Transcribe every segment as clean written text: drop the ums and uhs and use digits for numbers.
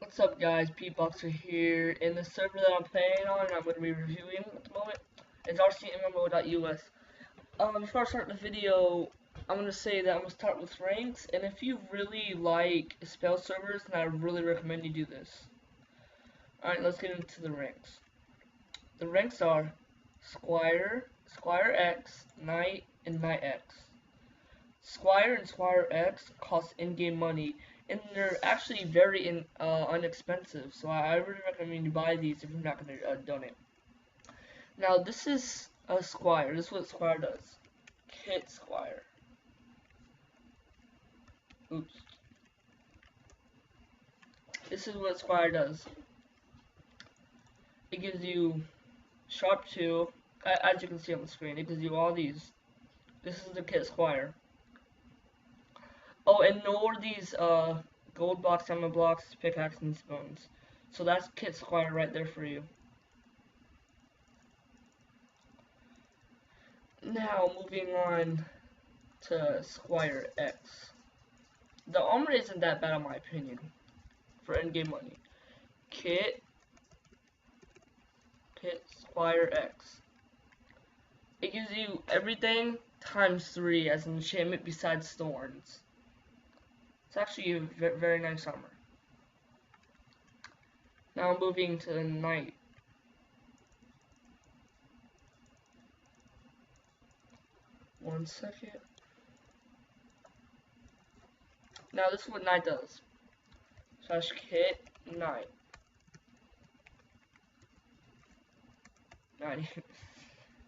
What's up guys, Boxer here. In the server that I'm playing on and I'm going to be reviewing at the moment is rcmmo.us. Before I start the video, I'm going to say that I'm going to start with ranks, and if you really like spell servers, then I really recommend you do this. Alright, let's get into the ranks. The ranks are Squire, Squire X, Knight, and Knight X. Squire and Squire X cost in-game money, and they're actually very inexpensive, so I really recommend you buy these if you're not going to donate. Now this is a Squire. This is what Squire does. Kit Squire. Oops. This is what Squire does. It gives you Sharp 2, as you can see on the screen. It gives you all these. This is the Kit Squire. Oh, and ignore these gold blocks, diamond blocks, pickaxe, and spoons. So that's Kit Squire right there for you. Now, moving on to Squire X. The armor isn't that bad in my opinion, for in-game money. Kit Squire X. It gives you everything times 3 as an enchantment besides thorns. It's actually a very nice armor. Now moving to the Knight. One second. Now this is what Knight does. Slash Kit Knight.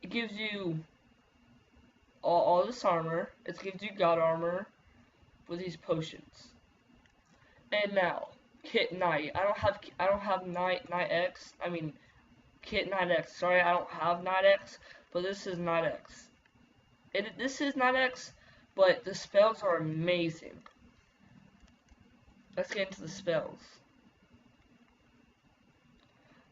It gives you all this armor. It gives you God armor with these potions. And now Kit Knight. I don't have Knight X. I mean Kit Knight X. Sorry, I don't have Knight X, but this is Knight X. This is Knight X, but the spells are amazing. Let's get into the spells.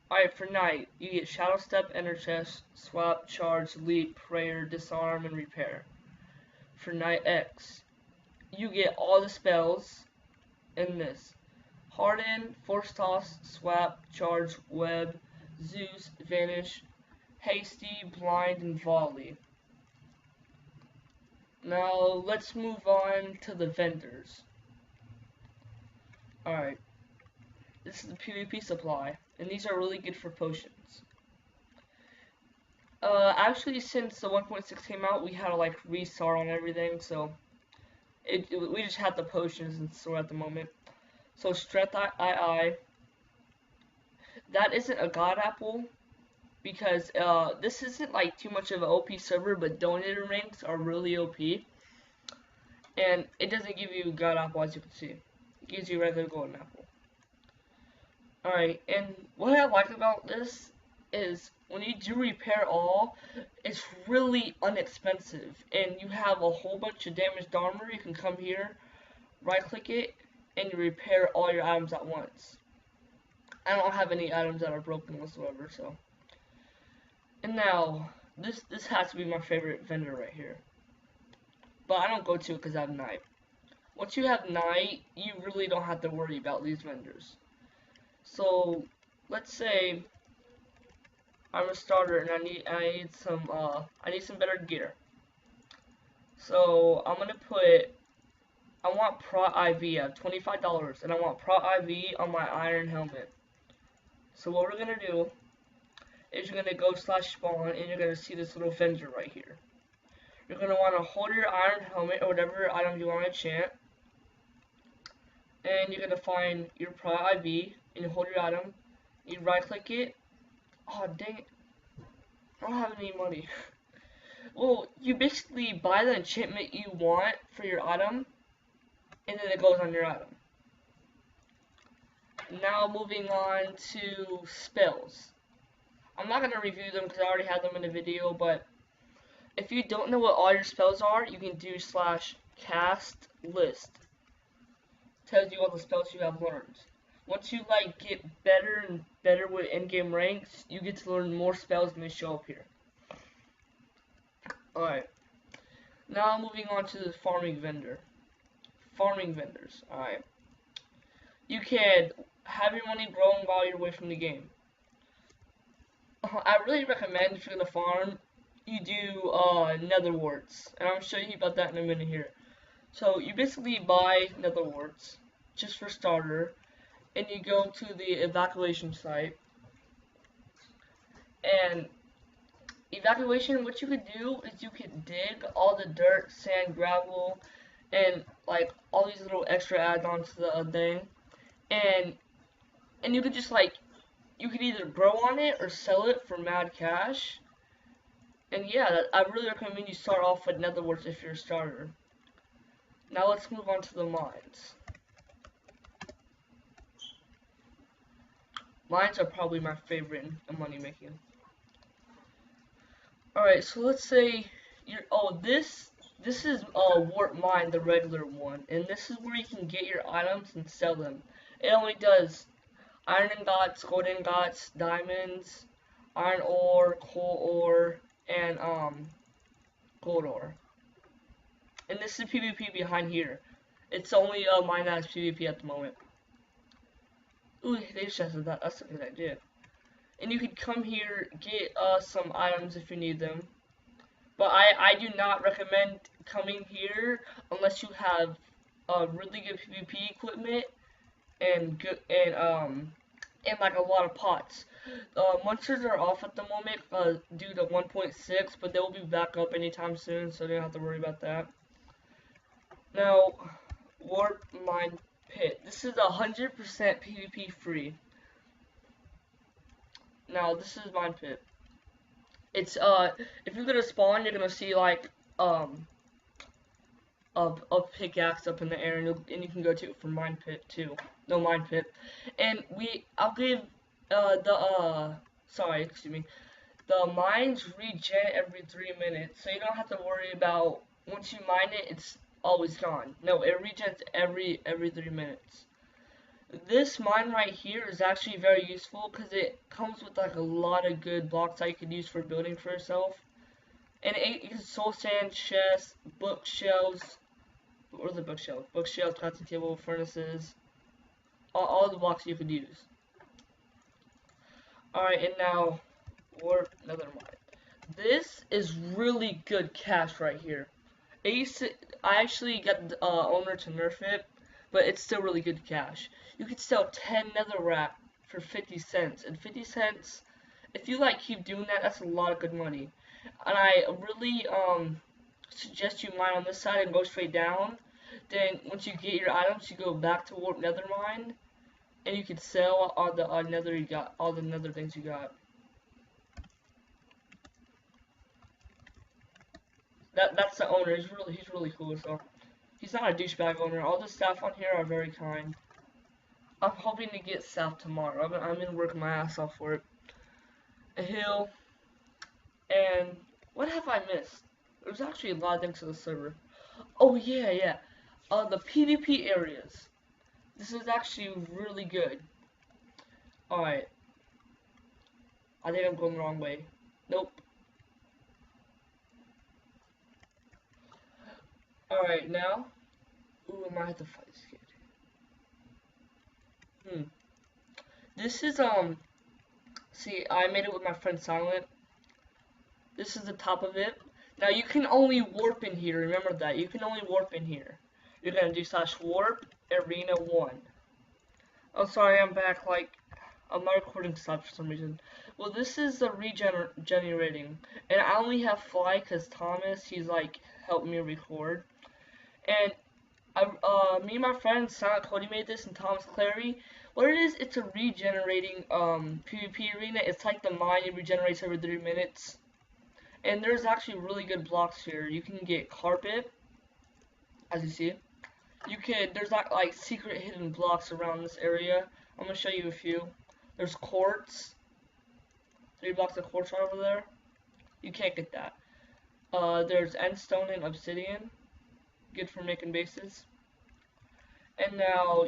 Alright, for Knight, you get Shadow Step, Enter Chest, Swap, Charge, Leap, Prayer, Disarm, and Repair. For Knight X, you get all the spells in this. Harden, Force Toss, Swap, Charge, Web, Zeus, Vanish, Hasty, Blind, and Volley. Now, let's move on to the vendors. Alright. This is the PvP supply, and these are really good for potions. Actually, since the 1.6 came out, we had to like restart on everything, so we just had the potions in store at the moment. So Strength II, that isn't a god apple, because this isn't like too much of an OP server, but donator ranks are really OP, and it doesn't give you god apple, as you can see. It gives you regular golden apple. Alright, and what I like about this is when you do repair all, it's really inexpensive, and you have a whole bunch of damaged armor. You can come here, right click it, and you repair all your items at once. I don't have any items that are broken whatsoever, so. And now, this has to be my favorite vendor right here. But I don't go to it because I have Knight. Once you have Knight, you really don't have to worry about these vendors. So, let's say I'm a starter and I need some better gear. So I'm gonna I want Pro IV. I have $25, and I want Pro IV on my iron helmet. So what we're gonna do is you're gonna go /spawn, and you're gonna see this little vendor right here. You're gonna want to hold your iron helmet or whatever item you want to enchant, and you're gonna find your Pro IV, and you hold your item. You right click it. Oh dang it! I don't have any money. Well, you basically buy the enchantment you want for your item, and then it goes on your item. Now moving on to spells. I'm not going to review them because I already had them in the video, but if you don't know what all your spells are, you can do /cast list. Tells you all the spells you have learned. Once you like get better and better with in-game ranks, you get to learn more spells and they show up here. Alright. Now moving on to the farming vendor. Farming vendors. Alright. You can have your money growing while you're away from the game. I really recommend if you're gonna farm, you do nether warts, and I'll show you about that in a minute here. So you basically buy nether warts, just for starter, and you go to the evacuation site, and evacuation, what you could do is you could dig all the dirt, sand, gravel, and like all these little extra add-ons to the thing, and you could just like, you could either grow on it or sell it for mad cash. And yeah, I really recommend you start off with nether warts if you're a starter. Now let's move on to the mines. Mines are probably my favorite in money making. Alright, so let's say you're, this is wart mine, the regular one, and this is where you can get your items and sell them. It only does iron ingots, gold ingots, diamonds, iron ore, coal ore, and gold ore. And this is PvP behind here. It's only mine that has PvP at the moment. Ooh, they just said that. That's a good idea. And you could come here, get some items if you need them. But I do not recommend coming here unless you have really good PvP equipment and good and like a lot of pots. Monsters are off at the moment due to 1.6, but they will be back up anytime soon, so you don't have to worry about that. Now, warp mine pit. This is 100% PvP free. Now, this is mine pit. It's if you're gonna spawn, you're gonna see like a pickaxe up in the air, and you can go to it for mine pit too. No, mine pit. And I'll give sorry, excuse me. The mines regen every 3 minutes, so you don't have to worry about once you mine it, it's always gone. No, it regens every 3 minutes. This mine right here is actually very useful because it comes with like a lot of good blocks that you can use for building for yourself. And it is soul sand, chests, bookshelves. What are the bookshelves? Bookshelves, crafting table, furnaces. All the blocks you could use. Alright, and now warp another mine. This is really good cash right here. I actually got the owner to nerf it, but it's still really good cash. You could sell 10 netherrack for 50 cents, and 50 cents, if you like keep doing that, that's a lot of good money. And I really suggest you mine on this side and go straight down. Then once you get your items, you go back to warp nether mine, and you can sell all the nether you got, all the nether things you got. That's the owner. He's really cool. So he's not a douchebag owner. All the staff on here are very kind. I'm hoping to get staff tomorrow. I'm gonna work my ass off for it. A hill. And what have I missed? There's actually a lot of things to the server. Oh yeah. The PvP areas. This is actually really good. Alright. I think I'm going the wrong way. Nope. Alright, now. Ooh, I might have to fight this kid. This is, see, I made it with my friend Silent. This is the top of it. Now, you can only warp in here. Remember that. You can only warp in here. You're gonna do /warp arena 1. Oh, sorry, I'm back. Like, my recording stopped for some reason. Well, this is the regenerating. And I only have fly because Thomas, he's like, helped me record. And me and my friend Silent Cody made this, and Thomas Clary. What it is, it's a regenerating PvP arena. It's like the mine, it regenerates every 3 minutes. And there's actually really good blocks here. You can get carpet, as you see. There's like secret hidden blocks around this area. I'm gonna show you a few. There's quartz. 3 blocks of quartz right over there. You can't get that. There's endstone and obsidian. Good for making bases. And now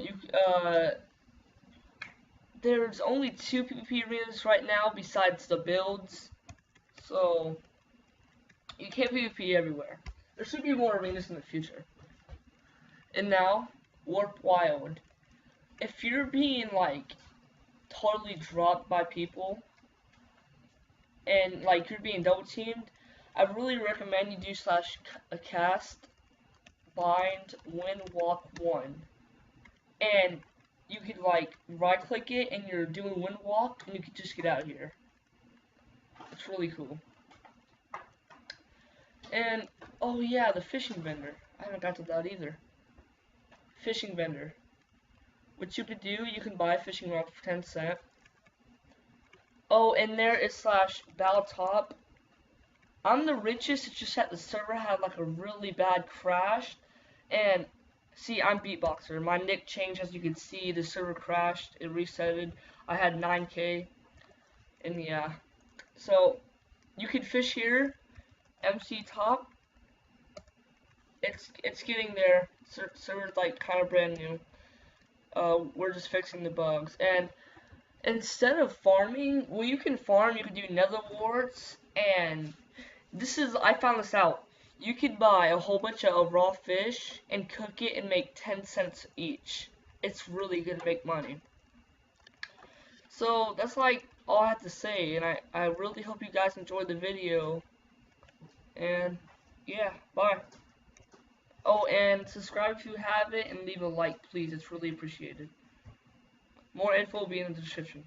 there's only 2 PvP arenas right now besides the builds, so you can't PvP everywhere. There should be more arenas in the future. And now, Warp Wild. if you're being like totally dropped by people and like you're being double teamed, I really recommend you do slash a cast bind wind walk 1, and you could like right click it and you're doing wind walk and you could just get out of here. It's really cool. And oh yeah, the fishing vendor. I haven't got to that either. Fishing vendor. What you could do, you can buy a fishing rod for 10 cents. Oh, and there is slash battle top. I'm the richest, it's just that the server had like a really bad crash. And see, I'm beatboxer. My nick changed, as you can see. The server crashed, it resetted. I had 9K. And yeah. So you can fish here. MC top. It's getting there. Server's like kind of brand new. We're just fixing the bugs. And instead of farming, well, you can farm. You can do nether warts, and I found this out. You could buy a whole bunch of raw fish and cook it and make 10 cents each. It's really good to make money. So that's like all I have to say, and I really hope you guys enjoyed the video. And yeah, bye. Oh, and subscribe if you haven't, and leave a like, please. It's really appreciated. More info will be in the description.